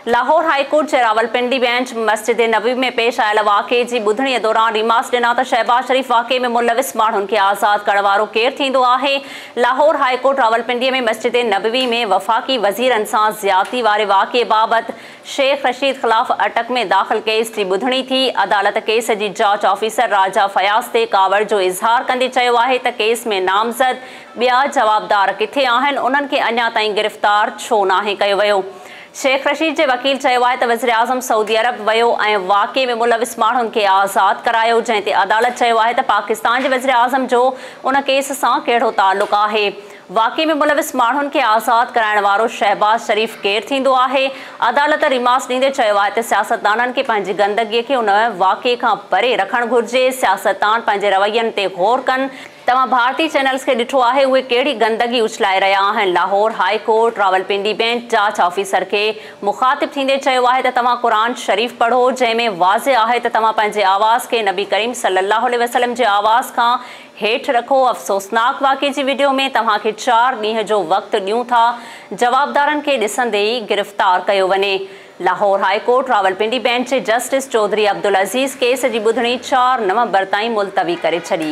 Lahore high court जे Rawalpindi bench मस्जिद नबवी में पेश आयल वाक़े जी ॿुधणीअ दौरान रिमास ॾिना त शहबाज शरीफ वाक़े में मुलविस माण्हुनि खे आज़ाद करण वारो केरु थींदो आहे। लाहौर हाईकोर्ट रावलपिंडीअ में मस्जिद नबवी में वफ़ाक़ी वज़ीरनि सां ज़्यादती वारे वाक़े बाबति शेख रशीद ख़िलाफ़ अटक में दाख़िल केस जी ॿुधणी थी। अदालत केस जी जांच ऑफिसर राजा फयाज़ ते कावड़ जो इज़हार कंदे चयो आहे त केस में नामज़द ॿिया जवाबदार किथे आहिनि, उन्हनि खे अञा ताईं गिरफ़्तार छो नाहे कयो वियो। शेख रशीद जे वकील चयो आहे त वज़ीर आज़म सऊदी अरब वियो ऐं वाक़े में मुलविस माण्हुनि खे आज़ाद करायो, जंहिं ते अदालत चयो आहे त पाकिस्तान जे वज़ीर आज़म जो उन केस सां कहिड़ो ताल्लुक़ आहे। वाक़े में मुलविस माण्हुनि खे आज़ाद कराइण वारो शहबाज शरीफ केरु थींदो आहे। अदालत रिमास ॾींदे चयो आहे त सियासतदाननि खे पंहिंजी गंदगीअ खे उन वाक़े खां परे रखणु घुरिजे। सियासतदान पंहिंजे रवैयनि ते गौर कनि। तव्हां भारतीय चैनल्स खे ॾिठो आहे उहे कहिड़ी गंदगी उछलाए रहिया आहिनि। लाहौर हाईकोर्ट रावलपिंडी बेंच जांच ऑफिसर खे मुखातिब थींदे चयो आहे त तव्हां क़ुरान शरीफ़ पढ़ो, जंहिंमें वाज़े आहे त तव्हां पंहिंजे आवाज़ खे नबी करीम सल्लल्लाहु अलैहि वसल्लम जे आवाज़ खां हेठि रखो। अफ़सोसनाक वाक़े जी वीडियो में तव्हांखे 4 ॾींहं जो वक़्तु ॾियूं था, जवाबदारनि खे ॾिसंदे ई गिरफ़्तार कयो वञे। लाहौर हाईकोर्ट रावलपिंडी बेंच जे जस्टिस चौधरी अब्दुल अज़ीज़ केस जी ॿुधणी 4 नवंबर ताईं मुलतवी करे छॾी।